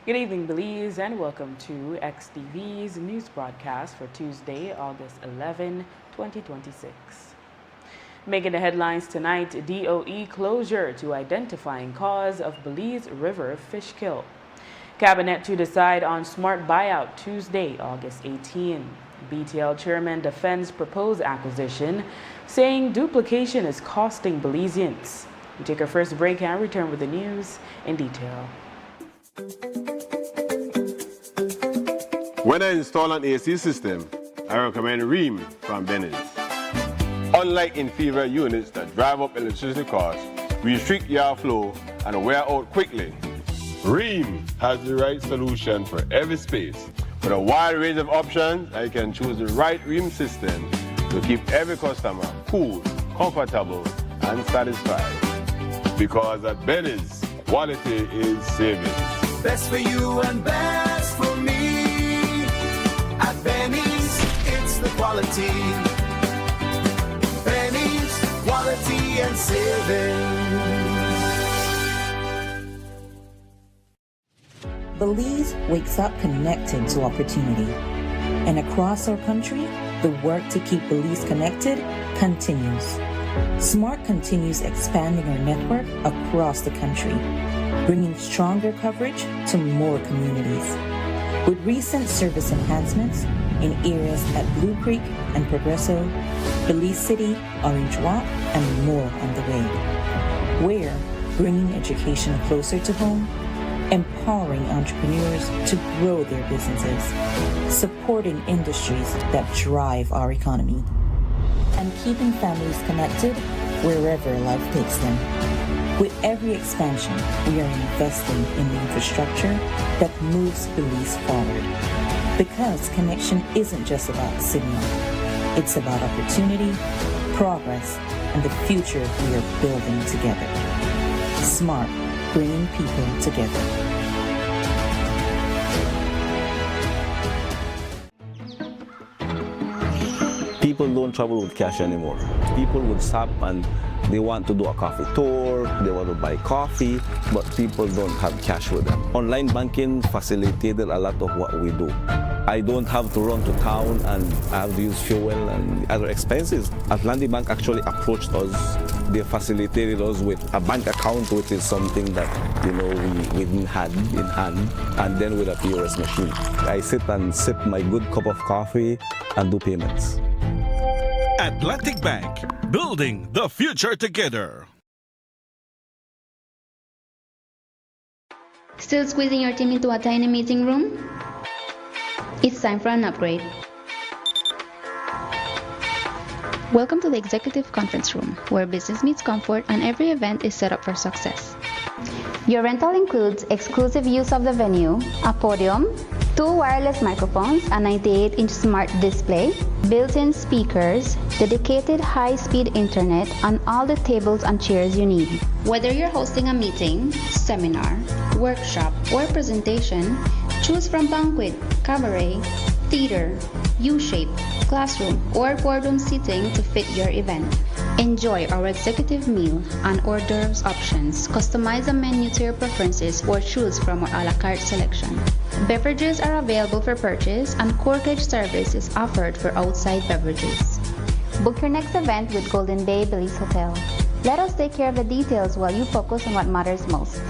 Good evening, Belize, and welcome to XTV's news broadcast for Tuesday, August 11, 2026. Making the headlines tonight, DOE closure to identifying cause of Belize River fish kill. Cabinet to decide on smart buyout Tuesday, August 18. BTL chairman defends proposed acquisition, saying duplication is costing Belizeans. We take our first break and return with the news in detail. When I install an AC system, I recommend Ream from Benny's. Unlike inferior units that drive up electricity costs, restrict yard flow, and wear out quickly, Ream has the right solution for every space. With a wide range of options, I can choose the right Ream system to keep every customer cool, comfortable, and satisfied. Because at Benny's, quality is savings. Best for you and best for me. At Benny's, it's the quality. Benny's, quality and savings. Belize wakes up connected to opportunity. And across our country, the work to keep Belize connected continues. SMART continues expanding our network across the country, bringing stronger coverage to more communities. With recent service enhancements in areas at Blue Creek and Progresso, Belize City, Orange Walk, and more on the way. We're bringing education closer to home, empowering entrepreneurs to grow their businesses, supporting industries that drive our economy, and keeping families connected wherever life takes them. With every expansion, we are investing in the infrastructure that moves Belize forward. Because connection isn't just about signal, it's about opportunity, progress, and the future we are building together. SMART, bringing people together. People don't travel with cash anymore. People would stop and they want to do a coffee tour, they want to buy coffee, but people don't have cash with them. Online banking facilitated a lot of what we do. I don't have to run to town and I have to use fuel and other expenses. Atlantic Bank actually approached us. They facilitated us with a bank account, which is something that we didn't have in hand, and then with a POS machine. I sit and sip my good cup of coffee and do payments. Atlantic Bank, building the future together. Still squeezing your team into a tiny meeting room? It's time for an upgrade. Welcome to the Executive Conference Room, where business meets comfort and every event is set up for success. Your rental includes exclusive use of the venue, a podium, 2 wireless microphones, a 98-inch smart display, built-in speakers, dedicated high-speed internet, and all the tables and chairs you need. Whether you're hosting a meeting, seminar, workshop, or presentation, choose from banquet, cabaret, theater, U-shape, classroom, or boardroom seating to fit your event. Enjoy our executive meal and hors d'oeuvres options. Customize a menu to your preferences or choose from our a la carte selection. Beverages are available for purchase and corkage service is offered for outside beverages. Book your next event with Golden Bay Belize Hotel. Let us take care of the details while you focus on what matters most.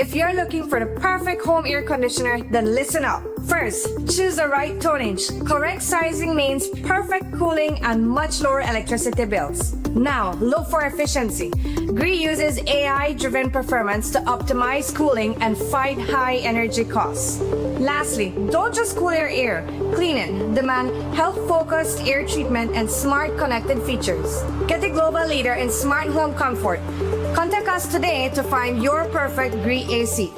If you're looking for the perfect home air conditioner, then listen up. First, choose the right tonnage. Correct sizing means perfect cooling and much lower electricity bills. Now, look for efficiency. Gree uses AI-driven performance to optimize cooling and fight high energy costs. Lastly, don't just cool your air. Clean it. Demand health-focused air treatment and smart connected features. Get the global leader in smart home comfort. Contact us today to find your perfect Gree AC.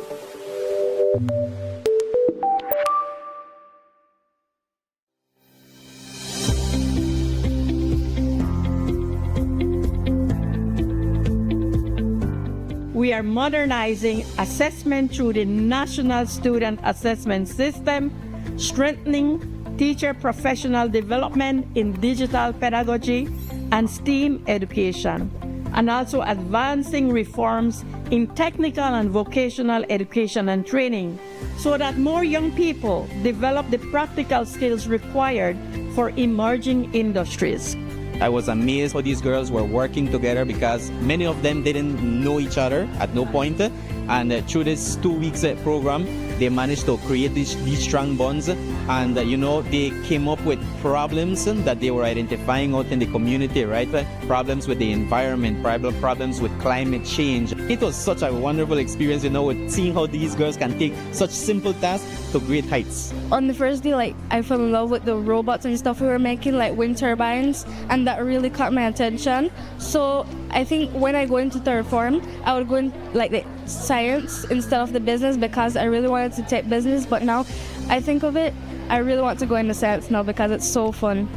We are modernizing assessment through the National Student Assessment System, strengthening teacher professional development in digital pedagogy and STEAM education, and also advancing reforms in technical and vocational education and training so that more young people develop the practical skills required for emerging industries. I was amazed how these girls were working together because many of them didn't know each other at no point. And through this 2 weeks program, they managed to create these strong bonds. And, they came up with problems that they were identifying out in the community, right? Problems with the environment, problems with climate change. It was such a wonderful experience, with seeing how these girls can take such simple tasks to great heights. On the first day, I fell in love with the robots and stuff we were making, like wind turbines, and that really caught my attention. So I think when I go into third form, I would go in the science instead of the business because I really wanted to take business, but now I think of it, I really want to go into science now because it's so fun.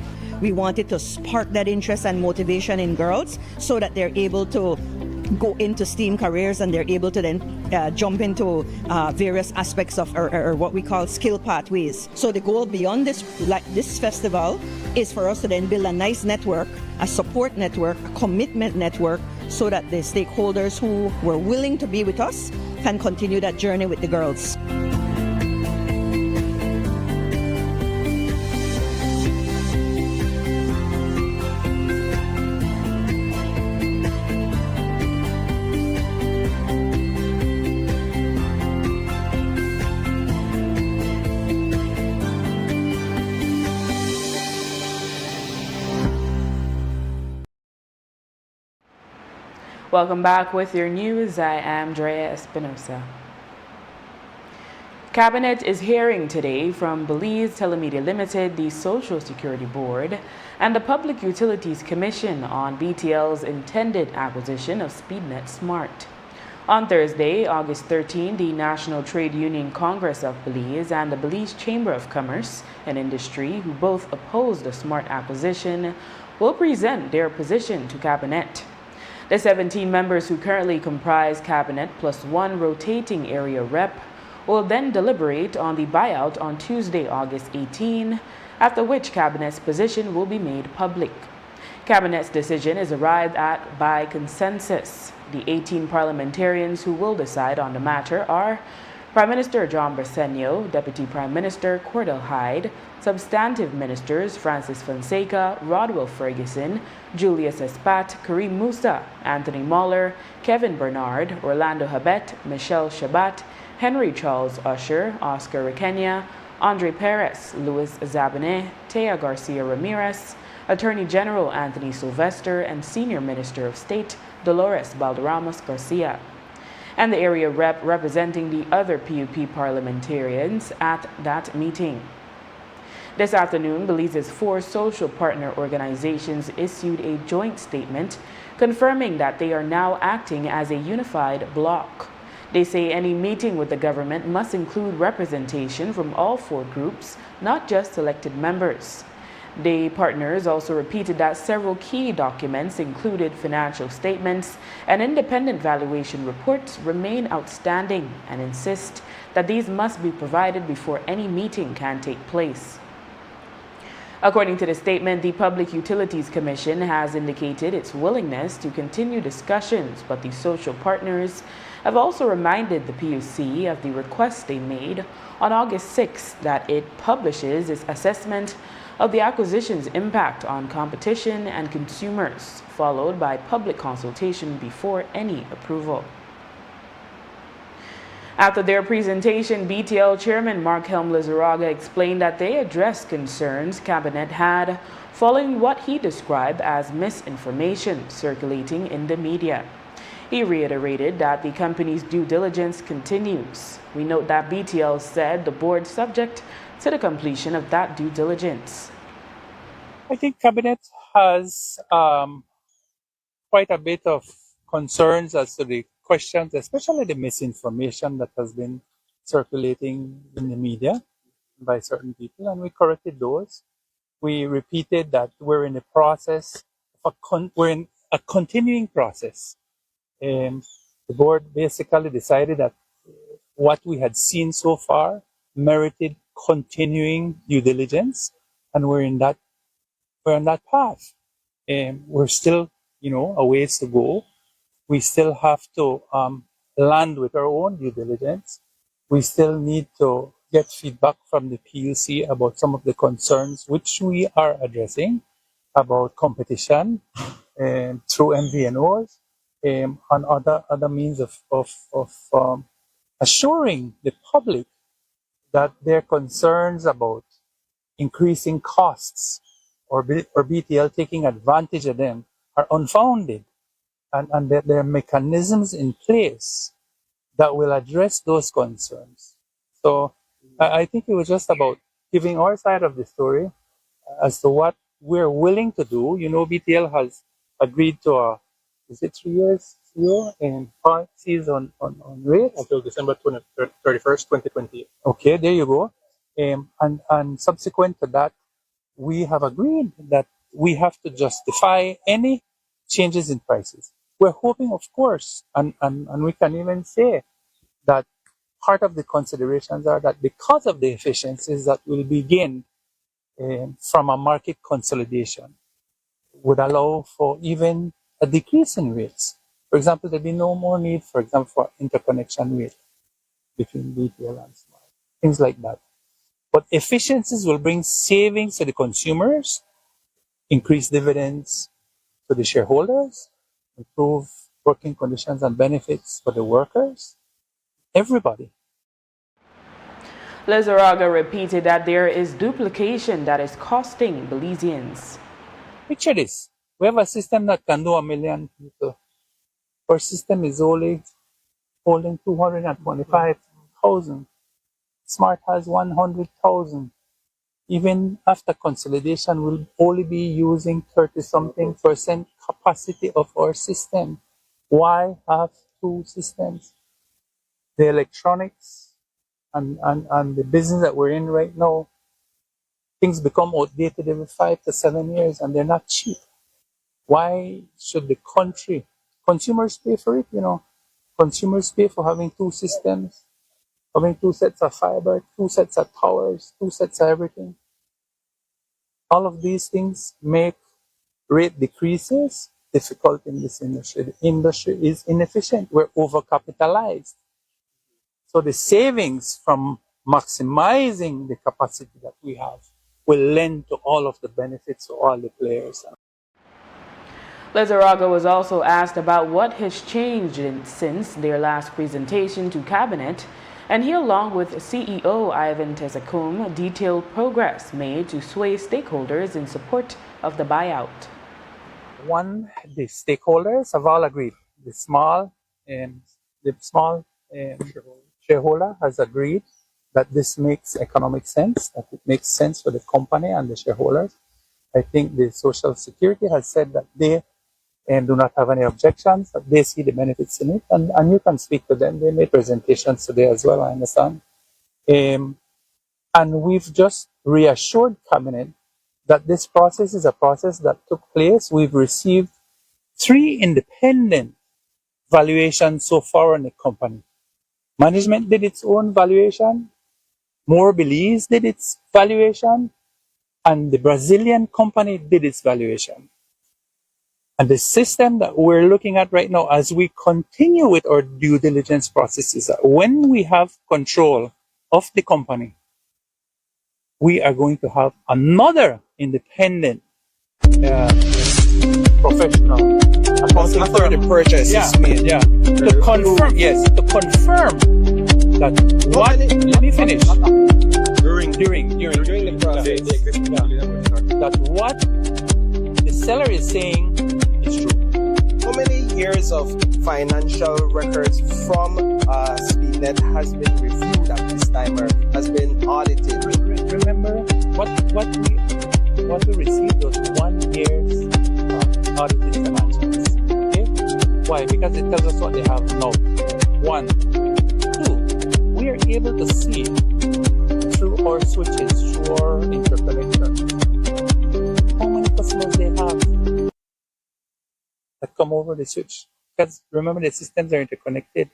We wanted to spark that interest and motivation in girls so that they're able to go into STEAM careers and they're able to then jump into various aspects of or what we call skill pathways. So the goal beyond this festival is for us to then build a nice network, a support network, a commitment network, so that the stakeholders who were willing to be with us can continue that journey with the girls. Welcome back with your news. I am Drea Espinosa. Cabinet is hearing today from Belize Telemedia Limited, the Social Security Board, and the Public Utilities Commission on BTL's intended acquisition of SpeedNet Smart. On Thursday, August 13, the National Trade Union Congress of Belize and the Belize Chamber of Commerce and Industry, who both oppose the Smart acquisition, will present their position to Cabinet. The 17 members who currently comprise Cabinet plus one rotating area rep will then deliberate on the buyout on Tuesday, August 18, after which Cabinet's position will be made public. Cabinet's decision is arrived at by consensus. The 18 parliamentarians who will decide on the matter are Prime Minister John Bersenio, Deputy Prime Minister Cordell Hyde, Substantive Ministers Francis Fonseca, Rodwell Ferguson, Julius Espat, Kareem Musa, Anthony Moller, Kevin Bernard, Orlando Habet, Michelle Shabat, Henry Charles Usher, Oscar Requena, Andre Perez, Luis Zabane, Tea Garcia Ramirez, Attorney General Anthony Sylvester, and Senior Minister of State Dolores Balderramos Garcia, and the area rep representing the other PUP parliamentarians at that meeting. This afternoon, Belize's 4 social partner organizations issued a joint statement confirming that they are now acting as a unified bloc. They say any meeting with the government must include representation from all 4 groups, not just selected members. The partners also repeated that several key documents, included financial statements and independent valuation reports, remain outstanding and insist that these must be provided before any meeting can take place. According to the statement, the Public Utilities Commission has indicated its willingness to continue discussions, but the social partners have also reminded the PUC of the request they made on August 6 that it publishes its assessment of the acquisition's impact on competition and consumers, followed by public consultation before any approval. After their presentation, BTL Chairman Mark Helm-Lizarraga explained that they addressed concerns Cabinet had following what he described as misinformation circulating in the media. He reiterated that the company's due diligence continues. We note that BTL said the board is subject to the completion of that due diligence. I think Cabinet has quite a bit of concerns as to the questions, especially the misinformation that has been circulating in the media by certain people, and we corrected those. We repeated that we're in the process of we're in a continuing process. The board basically decided that what we had seen so far merited continuing due diligence, and we're on that path. We're still, a ways to go. We still have to land with our own due diligence. We still need to get feedback from the PUC about some of the concerns which we are addressing about competition through MVNOs and other means of assuring the public that their concerns about increasing costs or BTL taking advantage of them are unfounded, and that there are mechanisms in place that will address those concerns. So I think it was just about giving our side of the story as to what we're willing to do. BTL has agreed to is it 3 years and policies on rate until December 31st, 2020. Okay, there you go. And subsequent to that, we have agreed that we have to justify any changes in prices. We're hoping, of course, and we can even say that part of the considerations are that because of the efficiencies that will be gained from a market consolidation would allow for even a decrease in rates. For example, there'd be no more need, for example, for interconnection rate between BTL and Smart, things like that. But efficiencies will bring savings to the consumers, increase dividends to the shareholders, improve working conditions and benefits for the workers, everybody. Lizarraga repeated that there is duplication that is costing Belizeans. Picture this. We have a system that can do 1 million people. Our system is only holding 225,000. Smart has 100,000. Even after consolidation, we'll only be using 30-something% capacity of our system. Why have two systems? The electronics and the business that we're in right now, things become outdated every 5 to 7 years, and they're not cheap. Why should the country, consumers pay for it? Consumers pay for having two systems, having 2 sets of fiber, 2 sets of towers, 2 sets of everything. All of these things make rate decreases difficult in this industry. The industry is inefficient. We're overcapitalized. So the savings from maximizing the capacity that we have will lend to all of the benefits to all the players. Lizarraga was also asked about what has changed since their last presentation to Cabinet, and he, along with CEO Ivan Tezacum, detailed progress made to sway stakeholders in support of the buyout. One, the stakeholders have all agreed. The small shareholder has agreed that this makes economic sense, that it makes sense for the company and the shareholders. I think the Social Security has said that they do not have any objections, that they see the benefits in it, and you can speak to them. They made presentations today as well, I understand. And we've just reassured Cabinet that this process is a process that took place. We've received 3 independent valuations so far on the company. Management did its own valuation, More Belize did its valuation, and the Brazilian company did its valuation. And the system that we're looking at right now as we continue with our due diligence process is that when we have control of the company, we are going to have another independent professional accounting after the purchase is made. To confirm that what, let me finish. During the process. That what the seller is saying is true. How many years of financial records from SpeedNet has been reviewed at this time or has been audited? Remember what we received was 1 year's audited financials. Okay, why? Because it tells us what they have now. 1, 2, we are able to see through our switches, through our interconnectors, how many customers they have that come over the switch. Because remember, the systems are interconnected.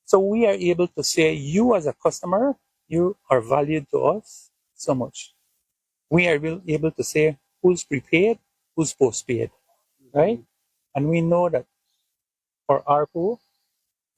So we are able to say, you as a customer, you are valued to us so much. We are able to say who's prepaid, who's postpaid, right? And we know that for ARPU,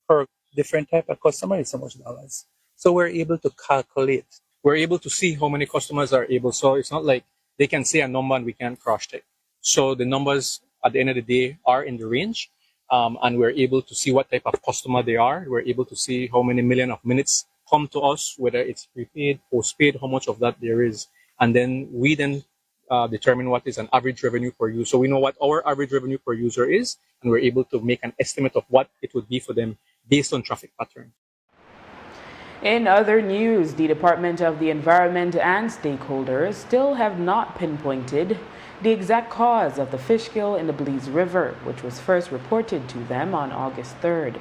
per different type of customer, it's so much dollars. So we're able to calculate. We're able to see how many customers are able. So it's not like they can say a number and we can't cross check. So the numbers at the end of the day are in the range. And we're able to see what type of customer they are. We're able to see how many million of minutes come to us, whether it's prepaid, postpaid, how much of that there is. And then we determine what is an average revenue per user. So we know what our average revenue per user is, and we're able to make an estimate of what it would be for them based on traffic pattern. In other news, the Department of the Environment and stakeholders still have not pinpointed the exact cause of the fish kill in the Belize River, which was first reported to them on August 3rd.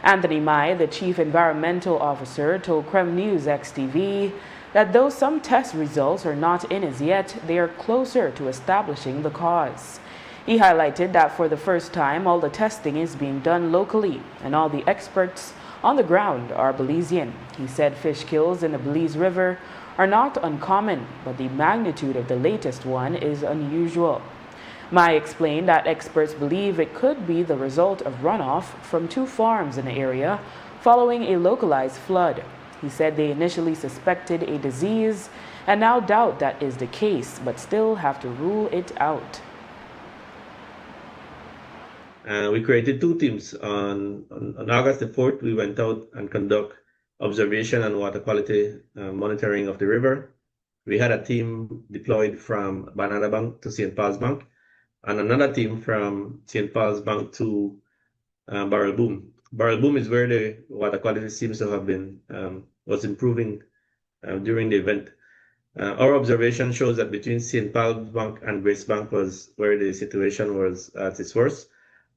Anthony Mai, the Chief Environmental Officer, told Creme News XTV that though some test results are not in as yet, they are closer to establishing the cause. He highlighted that for the first time, all the testing is being done locally, and all the experts on the ground are Belizean. He said fish kills in the Belize River are not uncommon, but the magnitude of the latest one is unusual. Mai explained that experts believe it could be the result of runoff from 2 farms in the area following a localized flood. He said they initially suspected a disease and now doubt that is the case, but still have to rule it out. We created 2 teams. On August the 4th, we went out and conduct observation and water quality monitoring of the river. We had a team deployed from Banana Bank to St. Paul's Bank, and another team from St. Paul's Bank to Barrel Boom. Barrel Boom is where the water quality seems to have been was improving during the event. Our observation shows that between St. Paul's Bank and Grace Bank was where the situation was at its worst.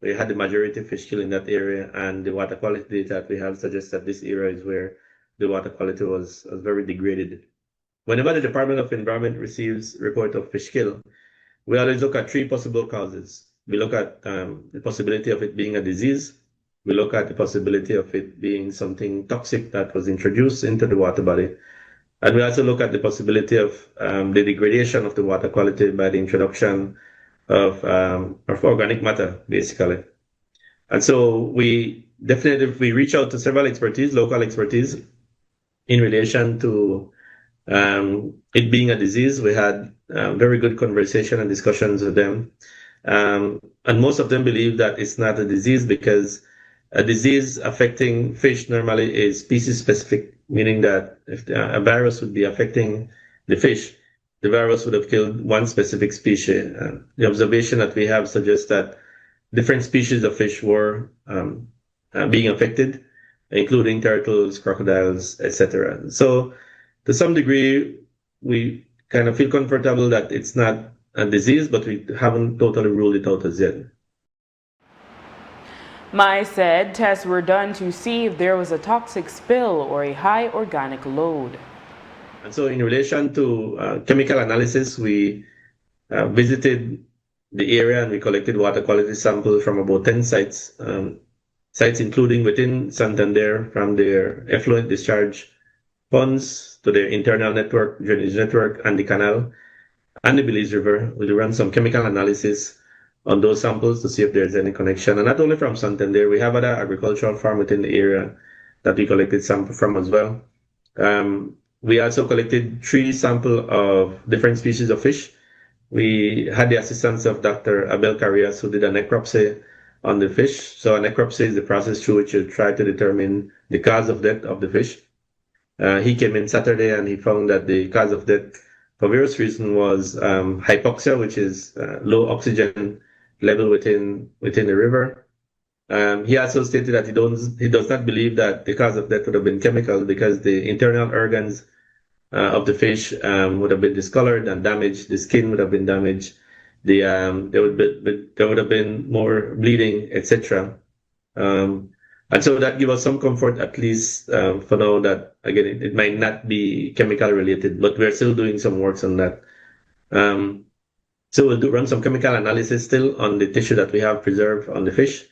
We had the majority of fish kill in that area, and the water quality data that we have suggests that this area is where the water quality was very degraded. Whenever the Department of Environment receives report of fish kill, we always look at 3 possible causes. We look at the possibility of it being a disease. We look at the possibility of it being something toxic that was introduced into the water body. And we also look at the possibility of the degradation of the water quality by the introduction of organic matter, basically. And so we reach out to several local expertise in relation to it being a disease. We had very good conversation and discussions with them. And most of them believe that it's not a disease because a disease affecting fish normally is species specific, meaning that if a virus would be affecting the fish, the virus would have killed one specific species. The observation that we have suggests that different species of fish were being affected, including turtles, crocodiles, etc. So to some degree, we kind of feel comfortable that it's not a disease, but we haven't totally ruled it out as yet. Mai said tests were done to see if there was a toxic spill or a high organic load. And so in relation to chemical analysis, we visited the area and we collected water quality samples from about 10 sites, sites including within Santander, from their effluent discharge ponds to their internal network, drainage network, and the canal, and the Belize River. We ran some chemical analysis on those samples to see if there's any connection. And not only from Santander, we have other agricultural farms within the area that we collected samples from as well. We also collected 3 samples of different species of fish. We had the assistance of Dr. Abel Carrias, who did a necropsy on the fish. So a necropsy is the process through which you try to determine the cause of death of the fish. He came in Saturday and he found that the cause of death for various reasons was hypoxia, which is low oxygen level within the river. He also stated that he does not believe that the cause of death would have been chemical because the internal organs of the fish would have been discolored and damaged. The skin would have been damaged. There would have been more bleeding, etc. And so that gives us some comfort, at least for now, that again it might not be chemical related, but we're still doing some works on that. So we'll run some chemical analysis still on the tissue that we have preserved on the fish.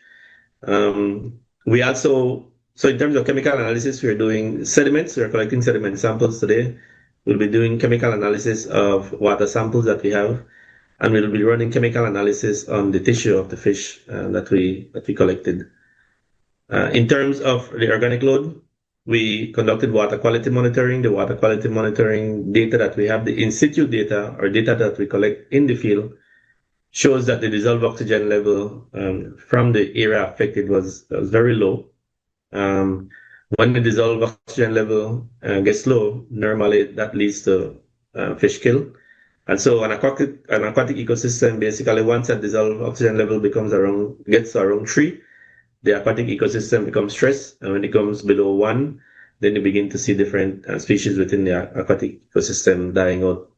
We also, so in terms of chemical analysis, we're doing sediments. We're collecting sediment samples today. We'll be doing chemical analysis of water samples that we have, and we'll be running chemical analysis on the tissue of the fish that we collected. In terms of the organic load, we conducted water quality monitoring. The water quality monitoring data that we have, the in situ data or data that we collect in the field, shows that the dissolved oxygen level from the area affected was very low. When the dissolved oxygen level gets low, normally that leads to fish kill. And so an aquatic ecosystem, basically once that dissolved oxygen level gets around 3, the aquatic ecosystem becomes stressed, and when it comes below 1, then you begin to see different species within the aquatic ecosystem dying out.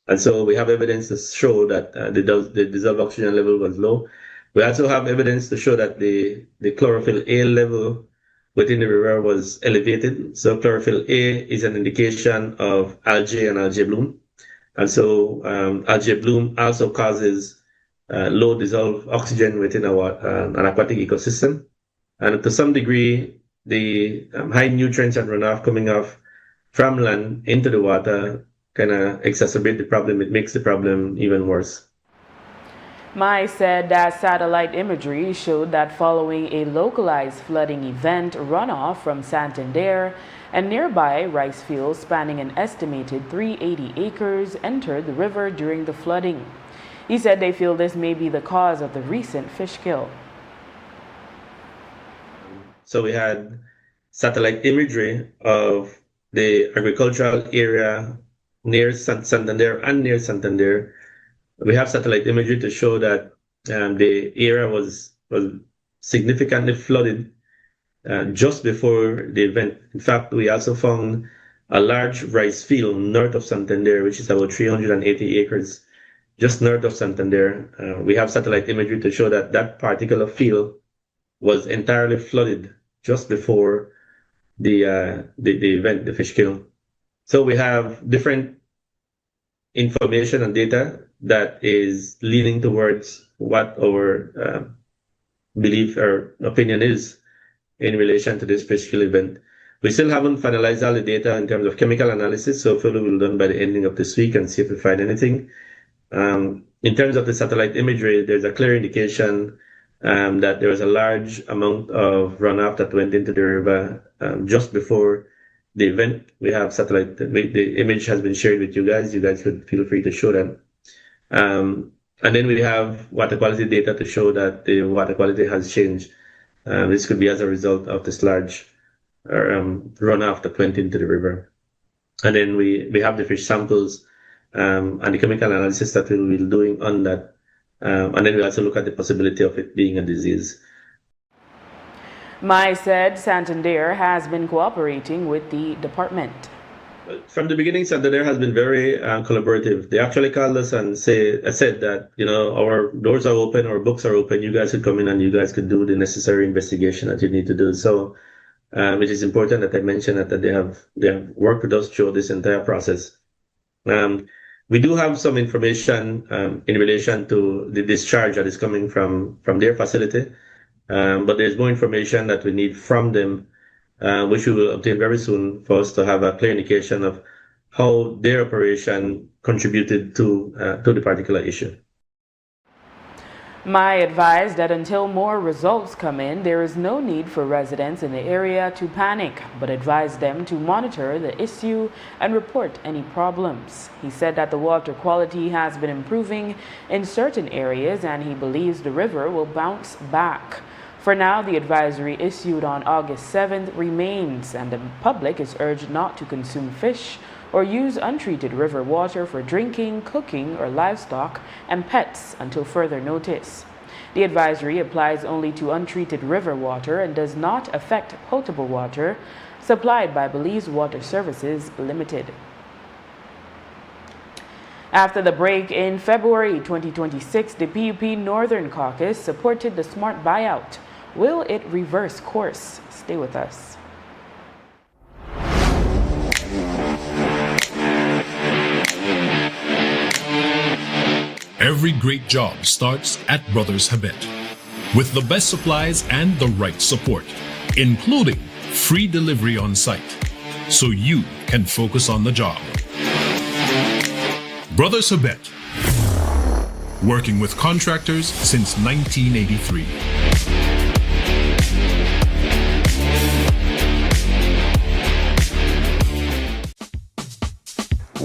And so we have evidence to show that the dissolved oxygen level was low. We also have evidence to show that the chlorophyll A level within the river was elevated. So chlorophyll A is an indication of algae and algae bloom. And so algae bloom also causes low dissolved oxygen within an aquatic ecosystem. And to some degree, the high nutrients and runoff coming off from land into the water kind of exacerbate the problem. It makes the problem even worse. Mai said that satellite imagery showed that following a localized flooding event, runoff from Santander and nearby rice fields spanning an estimated 380 acres entered the river during the flooding. He said they feel this may be the cause of the recent fish kill. So we had satellite imagery of the agricultural area near Santander and near Santander. We have satellite imagery to show that the area was significantly flooded just before the event. In fact, we also found a large rice field north of Santander, which is about 380 acres, just north of Santander. We have satellite imagery to show that that particular field was entirely flooded just before the event, the fish kill. So we have different information and data that is leaning towards what our belief or opinion is in relation to this fish kill event. We still haven't finalized all the data in terms of chemical analysis, so hopefully we'll be done by the ending of this week and see if we find anything. In terms of the satellite imagery, there's a clear indication that there was a large amount of runoff that went into the river just before the event. We have satellite, the image has been shared with you guys. You guys could feel free to show them. And then we have water quality data to show that the water quality has changed. This could be as a result of this large runoff that went into the river. And then we have the fish samples and the chemical analysis that we'll be doing on that. And then we also look at the possibility of it being a disease. Mai said Santander has been cooperating with the department. From the beginning, Santander has been very collaborative. They actually called us and said that, our doors are open, our books are open. You guys could come in and you guys could do the necessary investigation that you need to do. So it is important that I mention that they have worked with us through this entire process. We do have some information in relation to the discharge that is coming from their facility, but there's more information that we need from them, which we will obtain very soon for us to have a clear indication of how their operation contributed to the particular issue. My advised that until more results come in, there is no need for residents in the area to panic, but advised them to monitor the issue and report any problems. He said that the water quality has been improving in certain areas and he believes the river will bounce back. For now, the advisory issued on August 7th remains, and the public is urged not to consume fish or use untreated river water for drinking, cooking, or livestock and pets until further notice. The advisory applies only to untreated river water and does not affect potable water supplied by Belize Water Services Limited. After the break in February 2026, the PUP Northern Caucus supported the smart buyout. Will it reverse course? Stay with us. Every great job starts at Brothers Habet with the best supplies and the right support, including free delivery on site, so you can focus on the job. Brothers Habet, working with contractors since 1983.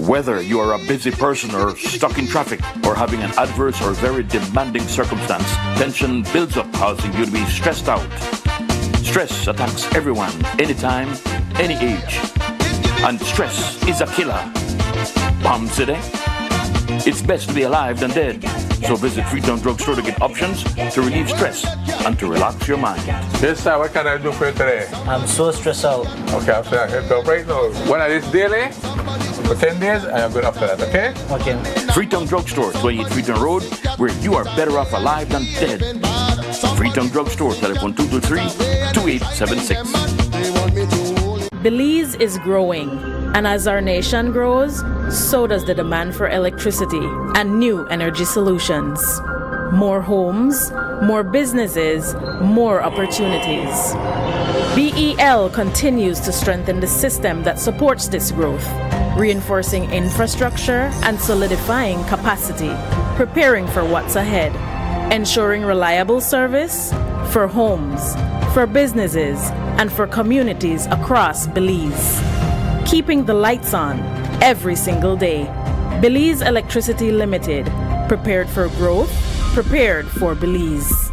Whether you are a busy person or stuck in traffic or having an adverse or very demanding circumstance, tension builds up, causing you to be stressed out. Stress attacks everyone, anytime, any age. And stress is a killer. Palm City? It's best to be alive than dead. So visit Freetown Drugstore to get options to relieve stress and to relax your mind. Yes, sir. What can I do for you today? I'm so stressed out. Okay, I'm saying I can help right now. When I this daily, for 10 days, I am good after that, okay? Okay. Freetown Drugstore, 28 Freetown Road, where you are better off alive than dead. Freetown Drugstore, telephone 223-2876. Belize is growing, and as our nation grows, so does the demand for electricity and new energy solutions. More homes, more businesses, more opportunities. BEL continues to strengthen the system that supports this growth, reinforcing infrastructure and solidifying capacity, preparing for what's ahead, ensuring reliable service for homes, for businesses, and for communities across Belize. Keeping the lights on every single day. Belize Electricity Limited, prepared for growth, prepared for Belize.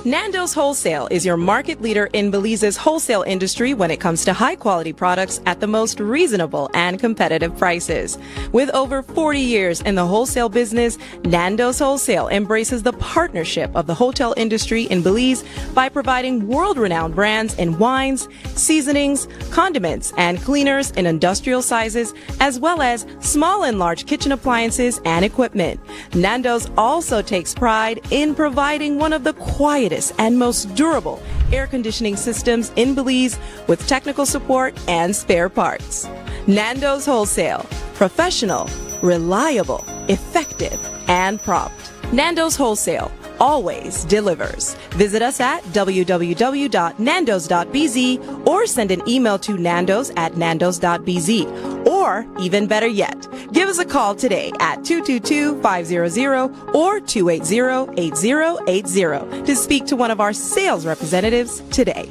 Nando's Wholesale is your market leader in Belize's wholesale industry when it comes to high-quality products at the most reasonable and competitive prices. With over 40 years in the wholesale business, Nando's Wholesale embraces the partnership of the hotel industry in Belize by providing world-renowned brands in wines, seasonings, condiments, and cleaners in industrial sizes, as well as small and large kitchen appliances and equipment. Nando's also takes pride in providing one of the quietest and most durable air conditioning systems in Belize with technical support and spare parts. Nando's Wholesale. Professional, reliable, effective, and prompt. Nando's Wholesale always delivers. Visit us at www.nandos.bz or send an email to nandos@nandos.bz. Or, even better yet, give us a call today at 222-500 or 280-8080 to speak to one of our sales representatives today.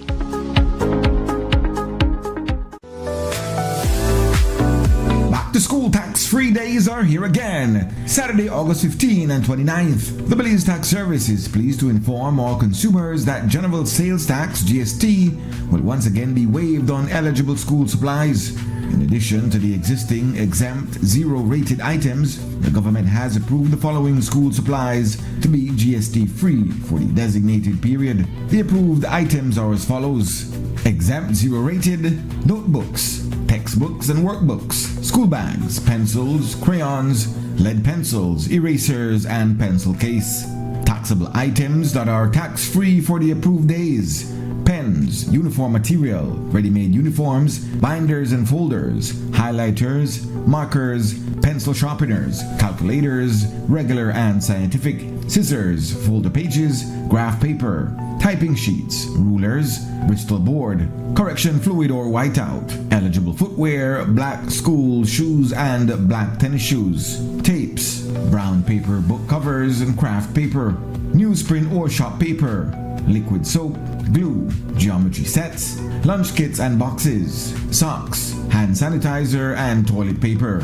The school tax-free days are here again. Saturday, August 15 and 29th. The Belize Tax Service is pleased to inform all consumers that General Sales Tax, GST, will once again be waived on eligible school supplies. In addition to the existing exempt zero-rated items, the government has approved the following school supplies to be GST-free for the designated period. The approved items are as follows: exempt zero-rated notebooks, textbooks and workbooks, school bags, pencils, crayons, lead pencils, erasers, and pencil case. Taxable items that are tax-free for the approved days: pens, uniform material, ready-made uniforms, binders and folders, highlighters, markers, pencil sharpeners, calculators, regular and scientific, scissors, folder pages, graph paper, typing sheets, rulers, Bristol board, correction fluid or whiteout, eligible footwear, black school shoes and black tennis shoes, tapes, brown paper book covers and craft paper, newsprint or shop paper, liquid soap, glue, geometry sets, lunch kits and boxes, socks, hand sanitizer and toilet paper.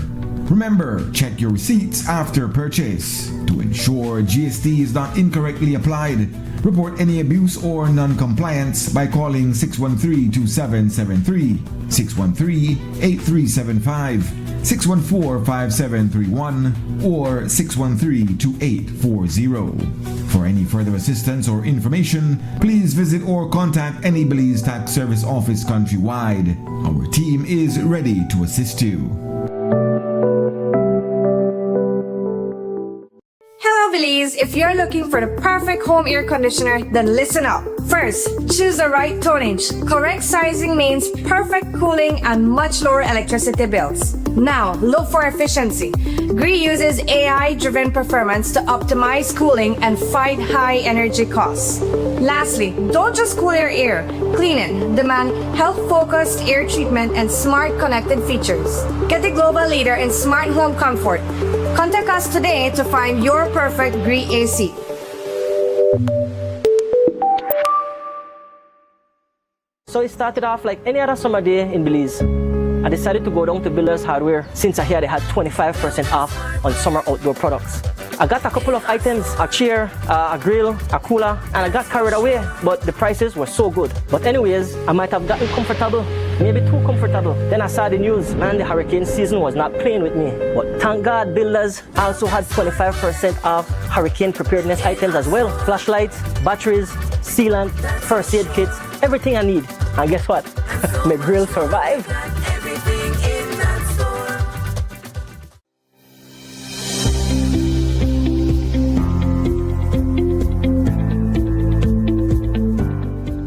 Remember, check your receipts after purchase. To ensure GST is not incorrectly applied, report any abuse or non-compliance by calling 613-2773, 613-8375, 614-5731, or 613-2840. For any further assistance or information, please visit or contact any Belize Tax Service office countrywide. Our team is ready to assist you. Belize, if you're looking for the perfect home air conditioner, then listen up. First, choose the right tonnage. Correct sizing means perfect cooling and much lower electricity bills. Now, look for efficiency. GREE uses AI-driven performance to optimize cooling and fight high energy costs. Lastly, don't just cool your air. Clean it. Demand health-focused air treatment and smart connected features. Get the global leader in smart home comfort. Contact us today to find your perfect GREE AC. So it started off like any other summer day in Belize. I decided to go down to Builders Hardware since I hear they had 25% off on summer outdoor products. I got a couple of items, a chair, a grill, a cooler, and I got carried away, but the prices were so good. But anyways, I might have gotten comfortable, maybe too comfortable. Then I saw the news, man, the hurricane season was not playing with me. But thank God Builders also had 25% off hurricane preparedness items as well. Flashlights, batteries, sealant, first aid kits, everything I need. And guess what? My grill survived.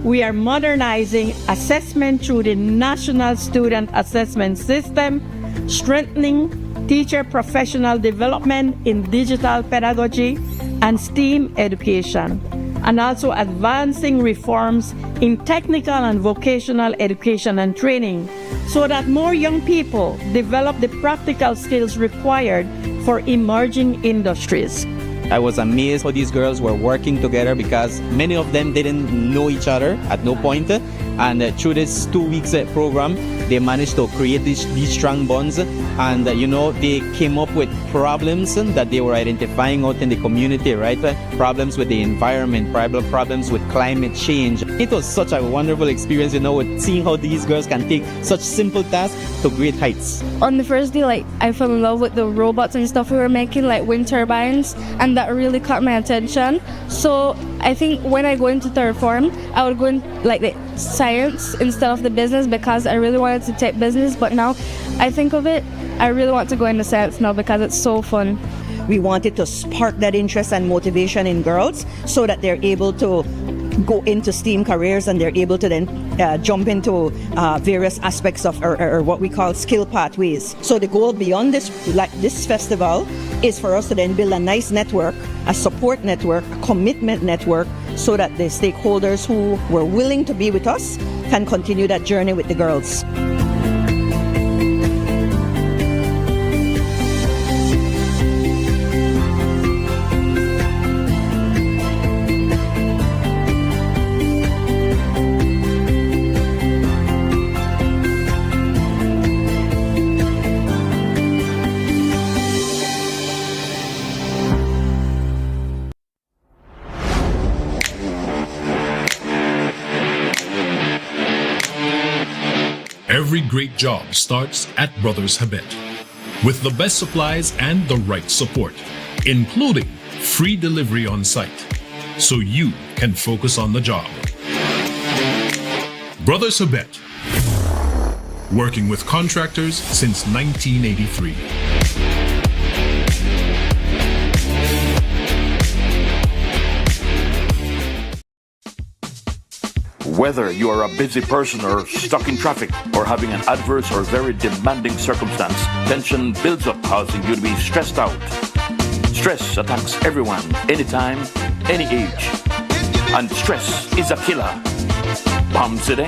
We are modernizing assessment through the National Student Assessment System, strengthening teacher professional development in digital pedagogy and STEAM education, and also advancing reforms in technical and vocational education and training so that more young people develop the practical skills required for emerging industries. I was amazed how these girls were working together because many of them didn't know each other at no point. And through this 2 weeks program, they managed to create these strong bonds. And they came up with problems that they were identifying out in the community, right? Problems with the environment, problems with climate change. It was such a wonderful experience, with seeing how these girls can take such simple tasks to great heights. On the first day, I fell in love with the robots and stuff we were making, like wind turbines, and that really caught my attention. So I think when I go into third form, I would go in the science instead of the business because I really wanted to take business, but now I think of it, I really want to go into science now because it's so fun. We wanted to spark that interest and motivation in girls so that they're able to go into STEAM careers and they're able to then jump into various aspects of or what we call skill pathways. So the goal beyond this festival is for us to then build a nice network, a support network, a commitment network, so that the stakeholders who were willing to be with us can continue that journey with the girls. Every great job starts at Brothers Habet, with the best supplies and the right support, including free delivery on site, so you can focus on the job. Brothers Habet, working with contractors since 1983. Whether you are a busy person or stuck in traffic or having an adverse or very demanding circumstance, tension builds up, causing you to be stressed out. Stress attacks everyone, anytime, any age. And stress is a killer. Palm City?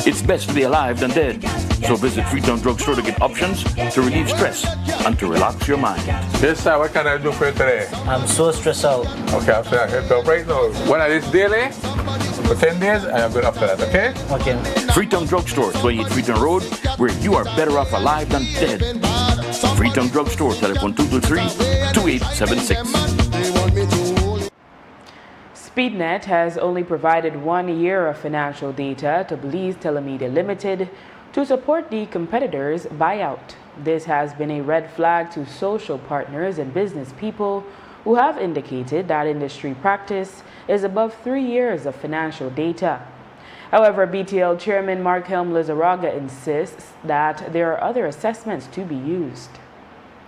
It's best to be alive than dead. So visit Freetown Drugstore to get options to relieve stress and to relax your mind. Yes, sir. What can I do for you today? I'm so stressed out. Okay, I'm going to help you out right now. When I this daily, for 10 days, and I'm good after that, okay? Okay. Freetown Drugstore, 28 Freetown Road, where you are better off alive than dead. Freetown Drugstore, telephone 223-2876. SpeedNet has only provided 1 year of financial data to Belize Telemedia Limited to support the competitor's buyout. This has been a red flag to social partners and business people who have indicated that industry practice is above 3 years of financial data. However, BTL Chairman Mark Helm Lizaraga insists that there are other assessments to be used.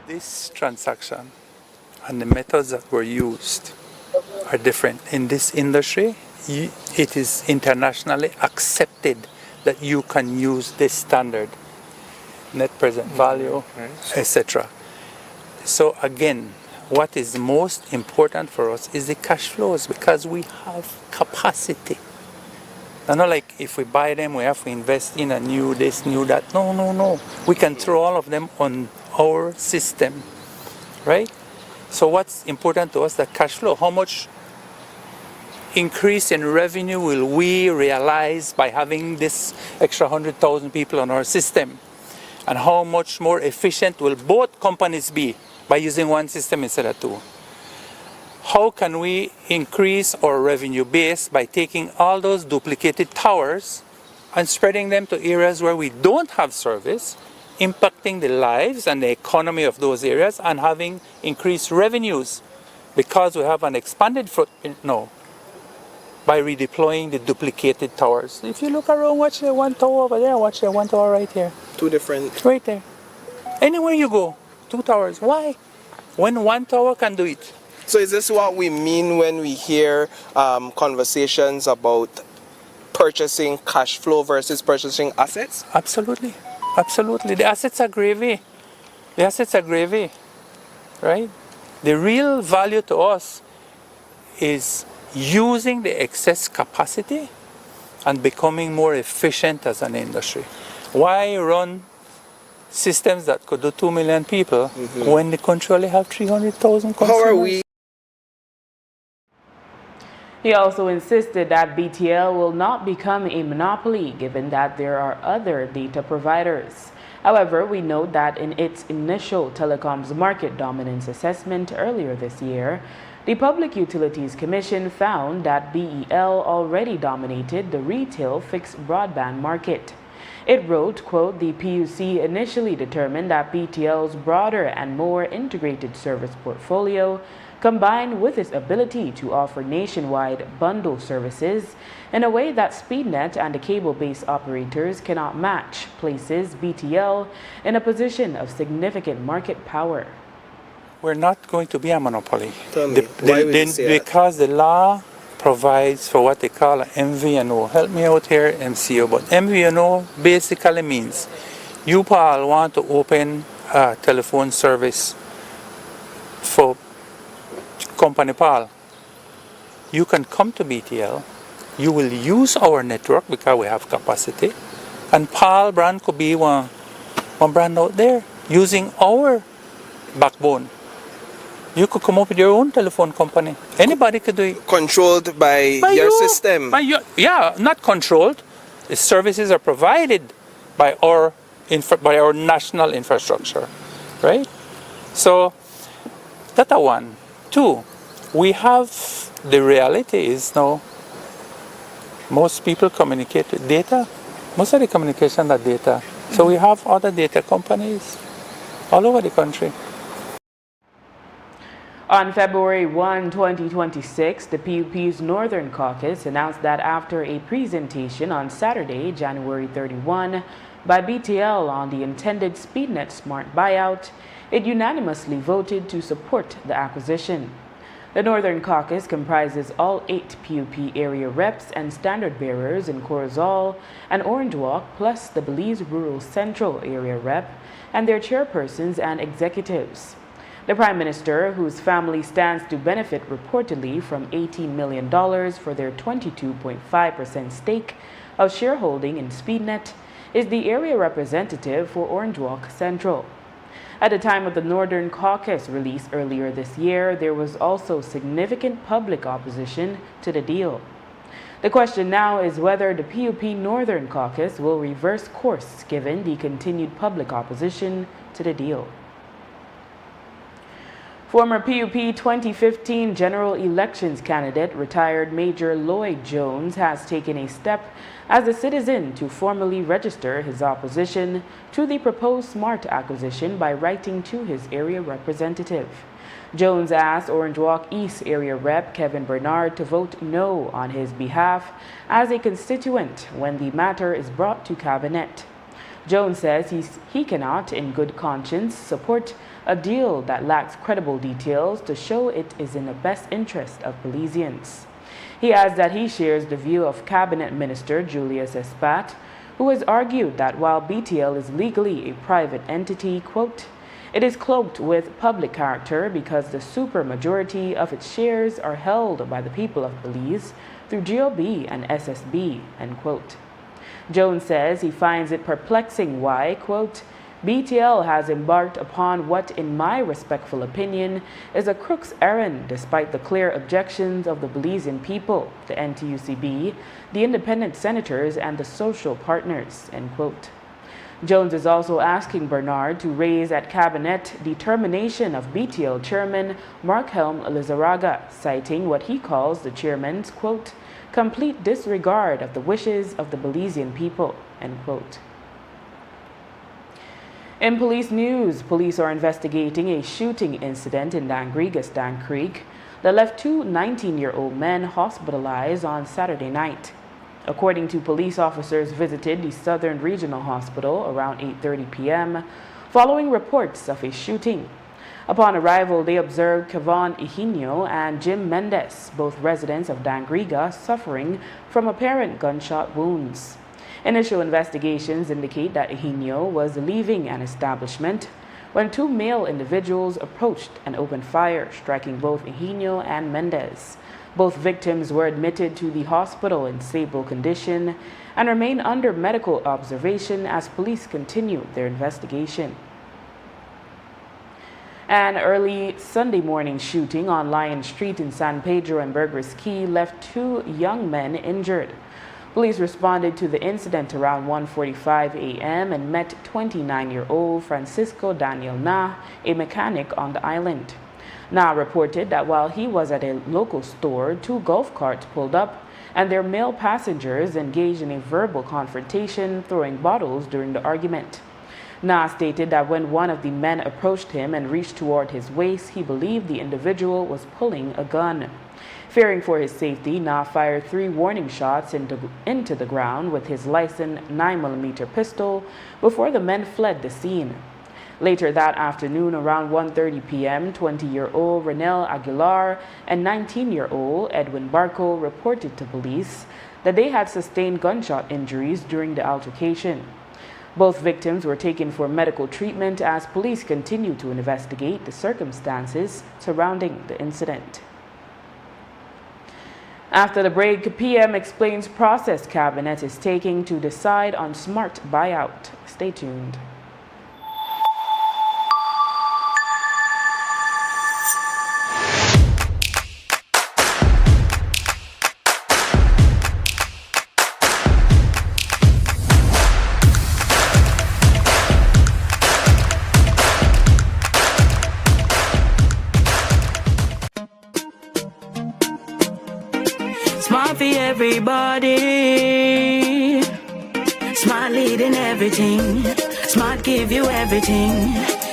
This transaction and the methods that were used are different. In this industry, it is internationally accepted that you can use this standard, net present value, etc. So again, what is most important for us is the cash flows, because we have capacity. Not like if we buy them, we have to invest in a new this, new that. No. We can throw all of them on our system, right? So what's important to us, the cash flow. How much increase in revenue will we realize by having this extra 100,000 people on our system? And how much more efficient will both companies be by using one system instead of two? How can we increase our revenue base by taking all those duplicated towers and spreading them to areas where we don't have service, impacting the lives and the economy of those areas and having increased revenues because we have an expanded footprint now by redeploying the duplicated towers. If you look around, watch the one tower over there, watch the one tower right here. Two different. Right there. Anywhere you go, two towers. Why? When one tower can do it. So is this what we mean when we hear conversations about purchasing cash flow versus purchasing assets? Absolutely. Absolutely. The assets are gravy. The assets are gravy, right? The real value to us is using the excess capacity and becoming more efficient as an industry. Why run systems that could do 2 million people when the country only have 300,000 consumers? How are we? He also insisted that BTL will not become a monopoly given that there are other data providers. However, we note that in its initial telecoms market dominance assessment earlier this year, the Public Utilities Commission found that BEL already dominated the retail fixed broadband market. It wrote, quote, "The PUC initially determined that BTL's broader and more integrated service portfolio, combined with its ability to offer nationwide bundle services in a way that SpeedNet and the cable-based operators cannot match, places BTL in a position of significant market power." We're not going to be a monopoly. Tell me, why would you say that? Because the law provides for what they call an MVNO. Help me out here, MCO. But MVNO basically means you, Paul, want to open a telephone service for company Paul. You can come to BTL. You will use our network because we have capacity. And Paul brand could be one brand out there using our backbone. You could come up with your own telephone company. Anybody could do it. Controlled by your system. Yeah, not controlled. The services are provided by our national infrastructure, right? So that's one. Two, we have the reality is now most people communicate with data. Most of the communication are data. So we have other data companies all over the country. On February 1, 2026, the PUP's Northern Caucus announced that after a presentation on Saturday, January 31, by BTL on the intended SpeedNet Smart buyout, it unanimously voted to support the acquisition. The Northern Caucus comprises all 8 PUP area reps and standard bearers in Corozal and Orange Walk, plus the Belize Rural Central area rep and their chairpersons and executives. The Prime Minister, whose family stands to benefit reportedly from $18 million for their 22.5% stake of shareholding in SpeedNet, is the area representative for Orange Walk Central. At the time of the Northern Caucus release earlier this year, there was also significant public opposition to the deal. The question now is whether the PUP Northern Caucus will reverse course given the continued public opposition to the deal. Former PUP 2015 general elections candidate, retired Major Lloyd Jones, has taken a step as a citizen to formally register his opposition to the proposed SMART acquisition by writing to his area representative. Jones asked Orange Walk East area rep Kevin Bernard to vote no on his behalf as a constituent when the matter is brought to cabinet. Jones says he cannot, in good conscience, support a deal that lacks credible details to show it is in the best interest of Belizeans. He adds that he shares the view of Cabinet Minister Julius Espat, who has argued that while BTL is legally a private entity, quote, it is cloaked with public character because the supermajority of its shares are held by the people of Belize through GOB and SSB, end quote. Jones says he finds it perplexing why, quote, BTL has embarked upon what, in my respectful opinion, is a crook's errand despite the clear objections of the Belizean people, the NTUCB, the independent senators, and the social partners, end quote. Jones is also asking Bernard to raise at cabinet the termination of BTL chairman Mark Helm Lizarraga, citing what he calls the chairman's, quote, complete disregard of the wishes of the Belizean people, end quote. In police news, police are investigating a shooting incident in Dangriga, Stann Creek that left 2 19-year-old men hospitalized on Saturday night. According to police officers visited the Southern Regional Hospital around 8:30 p.m. following reports of a shooting. Upon arrival, they observed Kevon Ihinio and Jim Mendez, both residents of Dangriga, suffering from apparent gunshot wounds. Initial investigations indicate that Ihinio was leaving an establishment when 2 male individuals approached and opened fire, striking both Ihinio and Mendez. Both victims were admitted to the hospital in stable condition and remain under medical observation as police continue their investigation. An early Sunday morning shooting on Lion Street in San Pedro and Burgers Key left 2 young men injured. Police responded to the incident around 1:45 a.m. and met 29-year-old Francisco Daniel Na, a mechanic on the island. Na reported that while he was at a local store, 2 golf carts pulled up and their male passengers engaged in a verbal confrontation, throwing bottles during the argument. Na stated that when one of the men approached him and reached toward his waist, he believed the individual was pulling a gun. Fearing for his safety, Na fired 3 warning shots into the ground with his licensed 9mm pistol before the men fled the scene. Later that afternoon, around 1:30 p.m., 20-year-old Renel Aguilar and 19-year-old Edwin Barco reported to police that they had sustained gunshot injuries during the altercation. Both victims were taken for medical treatment as police continue to investigate the circumstances surrounding the incident. After the break, PM explains process cabinet is taking to decide on SMART buyout. Stay tuned. Smart for everybody. Smart leading everything. Smart give you everything.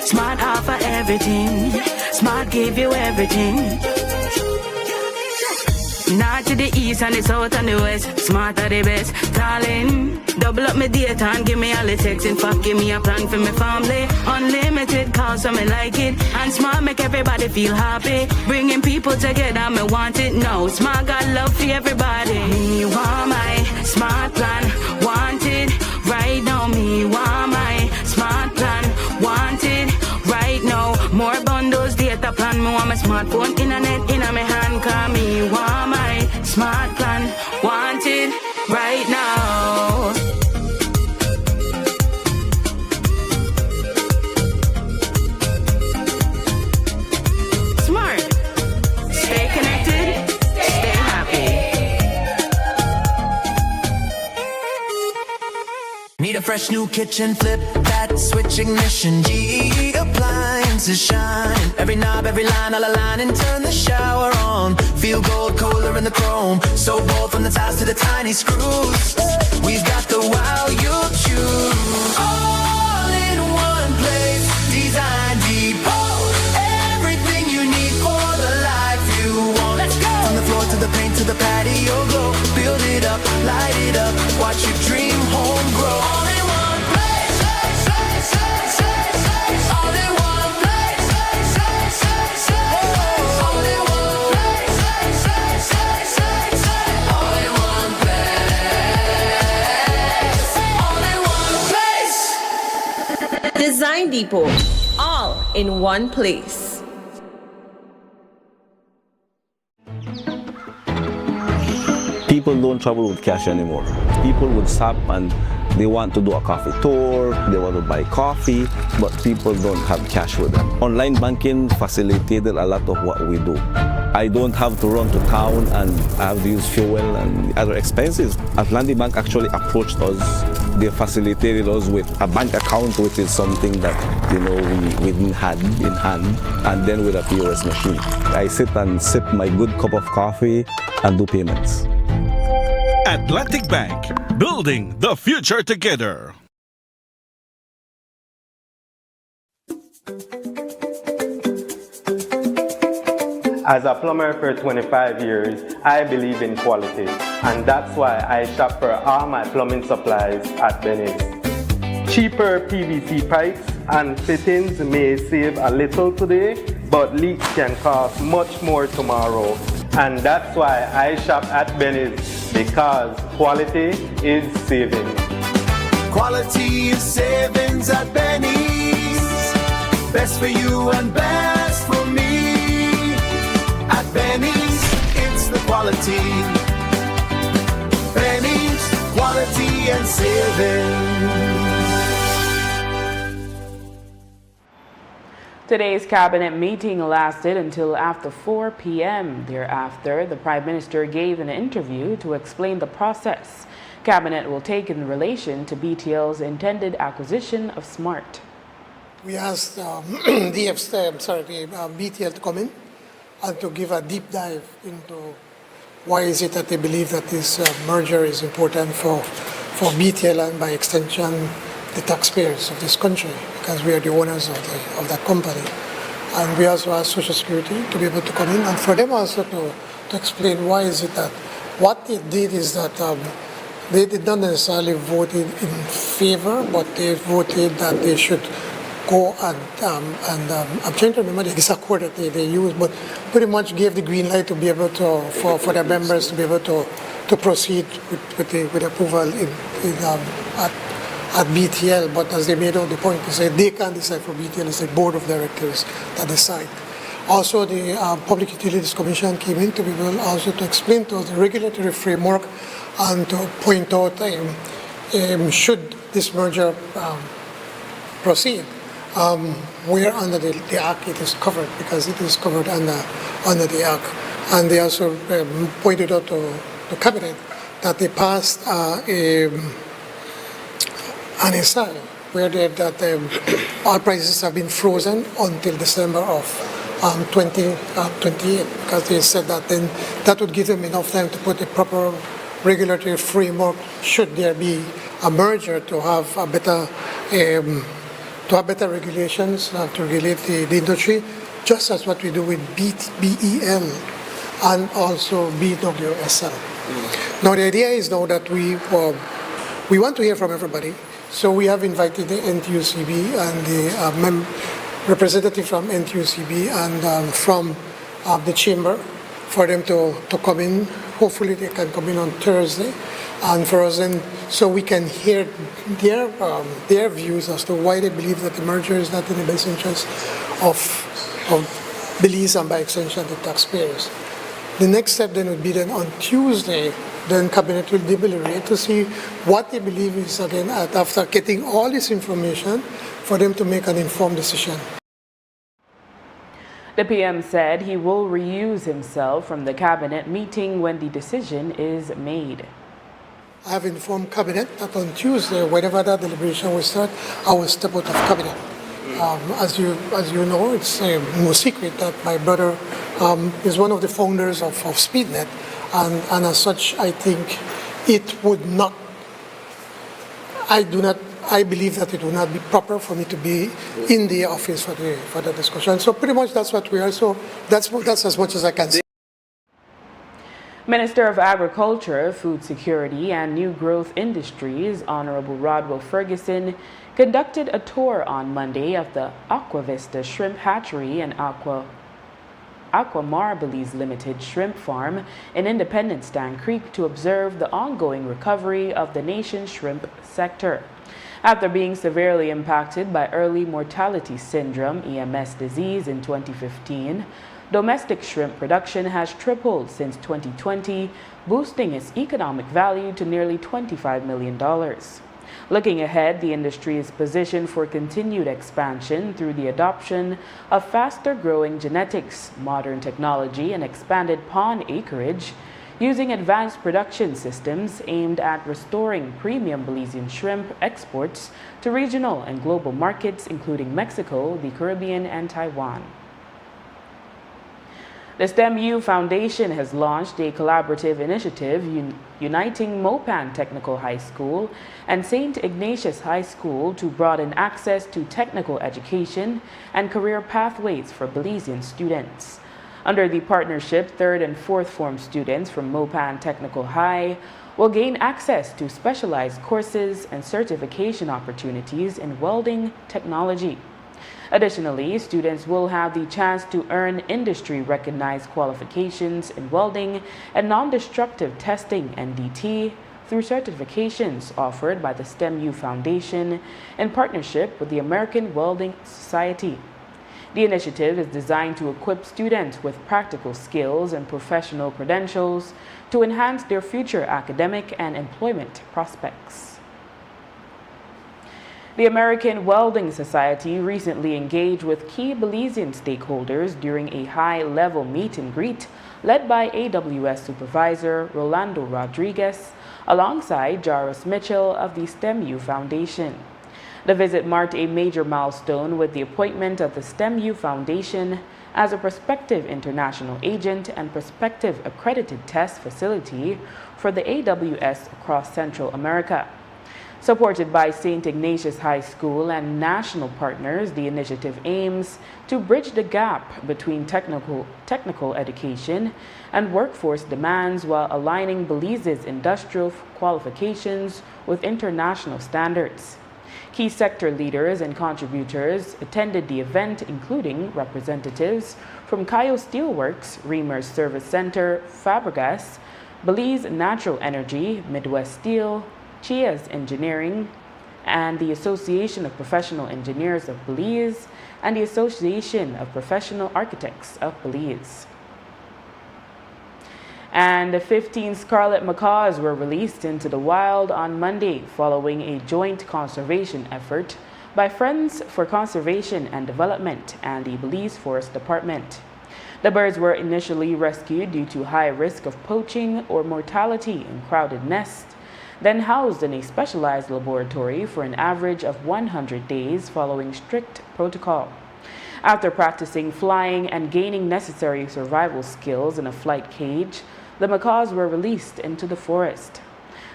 Smart offer everything. Smart give you everything. North to the east and the south and the west. Smart are the best. Darling, double up my data and give me all the text. In fact, give me a plan for my family. Unlimited calls, so me like it. And smart make everybody feel happy. Bringing people together, me want it now. Smart got love for everybody. Me want my smart plan. Want it right now. Me want my smart plan. Want it right now. More bundles, data plan. Me want my smartphone, internet in my hand. Call me want my smart plan. Want it right now. Smart. Stay connected. Stay happy. Need a fresh new kitchen, flip that switch ignition. GE appliances shine. Every knob, every line, all align and turn the shower on. Feel gold, colder in the chrome. So bold from the tiles to the tiny screws. We've got the wow you'll choose. All in one place, design depot. Everything you need for the life you want. Let's go! From the floor to the paint to the patio glow. Build it up, light it up. Watch your dream home grow. All in one place. All in one place. All in one place. All in one place. All in one place. Design Depot, all in one place. People don't travel with cash anymore. People would stop and they want to do a coffee tour, they want to buy coffee, but people don't have cash with them. Online banking facilitated a lot of what we do. I don't have to run to town and I have to use fuel and other expenses. Atlantic Bank actually approached us. They facilitated us with a bank account, which is something that we didn't have in hand, and then with a POS machine. I sit and sip my good cup of coffee and do payments. Atlantic Bank, building the future together. As a plumber for 25 years, I believe in quality, and that's why I shop for all my plumbing supplies at Benny's. Cheaper PVC pipes and fittings may save a little today, but leaks can cost much more tomorrow. And that's why I shop at Benny's, because quality is savings. Quality is savings at Benny's. Best for you and best for me. At Benny's, it's the quality. Benny's, quality and savings. Today's cabinet meeting lasted until after 4 p.m. Thereafter, the Prime Minister gave an interview to explain the process Cabinet will take in relation to BTL's intended acquisition of Smart. We asked BTL to come in and to give a deep dive into why is it that they believe that this merger is important for BTL and by extension the taxpayers of this country, because we are the owners of that company. And we also asked Social Security to be able to come in and for them also to explain why is it that what they did is that they did not necessarily vote in favor, but they voted that they should go and I'm trying to remember the exact word that they used, but pretty much gave the green light to be able to for their members to be able to proceed with approval at BTL. But as they made out the point, they said they can't decide for BTL; it's the board of directors that decide. Also, the Public Utilities Commission came in to be able also to explain to us the regulatory framework and to point out should this merger proceed. Where under the Act it is covered, because it is covered under the Act. And they also pointed out to the Cabinet that they passed an SI where that oil prices have been frozen until December of 2028, because they said that then that would give them enough time to put a proper regulatory framework should there be a merger to have a better regulations to regulate the industry, just as what we do with BEL. and also BWSL. Now the idea is now that we want to hear from everybody, so we have invited the NTUCB and the representative from NTUCB and from the chamber for them to come in. Hopefully they can come in on Thursday, and for us then, so we can hear their views as to why they believe that the merger is not in the best interest of Belize and by extension the taxpayers. The next step then would be then on Tuesday, then Cabinet will deliberate to see what they believe is, again, after getting all this information, for them to make an informed decision. The PM said he will recuse himself from the cabinet meeting when the decision is made. I have informed Cabinet that on Tuesday, whenever that deliberation will start, I will step out of Cabinet. As you know, it's no secret that my brother is one of the founders of SpeedNet, and as such, I think it would not. I believe that it would not be proper for me to be in the office for the discussion. So pretty much that's what we are. So that's as much as I can say. Minister of Agriculture, Food Security and New Growth Industries, Honorable Rodwell Ferguson, conducted a tour on Monday of the Aqua Vista Shrimp Hatchery and Aquamar Belize Limited Shrimp Farm in Independence Stand Creek to observe the ongoing recovery of the nation's shrimp sector. After being severely impacted by early mortality syndrome (EMS) disease in 2015, domestic shrimp production has tripled since 2020, boosting its economic value to nearly $25 million. Looking ahead, the industry is positioned for continued expansion through the adoption of faster-growing genetics, modern technology, and expanded pond acreage, using advanced production systems aimed at restoring premium Belizean shrimp exports to regional and global markets, including Mexico, the Caribbean, and Taiwan. The STEM-U Foundation has launched a collaborative initiative uniting Mopan Technical High School and St. Ignatius High School to broaden access to technical education and career pathways for Belizean students. Under the partnership, 3rd and 4th form students from Mopan Technical High will gain access to specialized courses and certification opportunities in welding technology. Additionally, students will have the chance to earn industry-recognized qualifications in welding and non-destructive testing (NDT) through certifications offered by the STEM-U Foundation in partnership with the American Welding Society. The initiative is designed to equip students with practical skills and professional credentials to enhance their future academic and employment prospects. The American Welding Society recently engaged with key Belizean stakeholders during a high-level meet and greet led by AWS Supervisor Rolando Rodriguez alongside Jairus Mitchell of the STEM-U Foundation. The visit marked a major milestone with the appointment of the STEM-U Foundation as a prospective international agent and prospective accredited test facility for the AWS across Central America. Supported by St. Ignatius High School and national partners, the initiative aims to bridge the gap between technical education and workforce demands while aligning Belize's industrial qualifications with international standards. Key sector leaders and contributors attended the event, including representatives from Cayo Steelworks, Reamer's Service Center, Fabregas, Belize Natural Energy, Midwest Steel, Chia's Engineering, and the Association of Professional Engineers of Belize, and the Association of Professional Architects of Belize. And 15 scarlet macaws were released into the wild on Monday following a joint conservation effort by Friends for Conservation and Development and the Belize Forest Department. The birds were initially rescued due to high risk of poaching or mortality in crowded nests, then housed in a specialized laboratory for an average of 100 days following strict protocol. After practicing flying and gaining necessary survival skills in a flight cage, the macaws were released into the forest.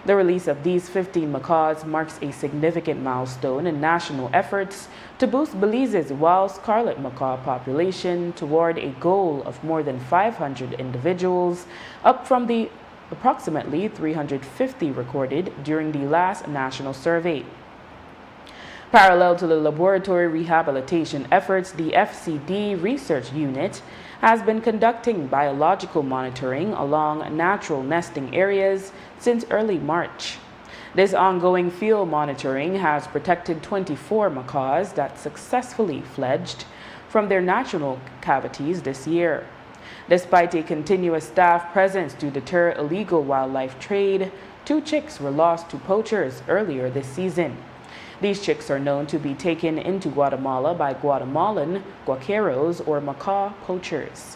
The release of these 15 macaws marks a significant milestone in national efforts to boost Belize's wild scarlet macaw population toward a goal of more than 500 individuals, up from the approximately 350 recorded during the last national survey. Parallel to the laboratory rehabilitation efforts, the FCD Research Unit has been conducting biological monitoring along natural nesting areas since early March. This ongoing field monitoring has protected 24 macaws that successfully fledged from their natural cavities this year. Despite a continuous staff presence to deter illegal wildlife trade, 2 chicks were lost to poachers earlier this season. These chicks are known to be taken into Guatemala by Guatemalan guaqueros or macaw poachers.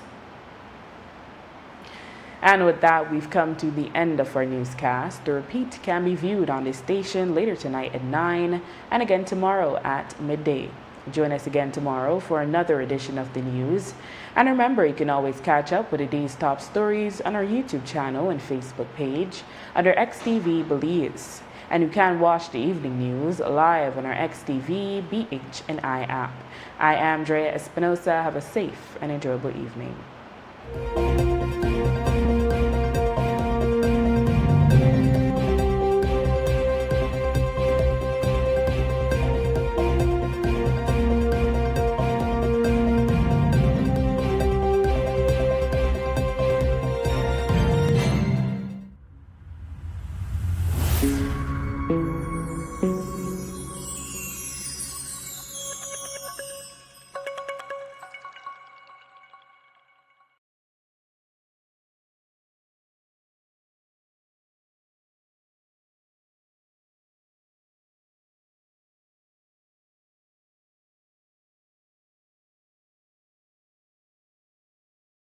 And with that, we've come to the end of our newscast. The repeat can be viewed on this station later tonight at 9 and again tomorrow at midday. Join us again tomorrow for another edition of the news. And remember, you can always catch up with the day's top stories on our YouTube channel and Facebook page under XTV Belize. And you can watch the evening news live on our XTV, BH, and I app. I am Drea Espinosa. Have a safe and enjoyable evening.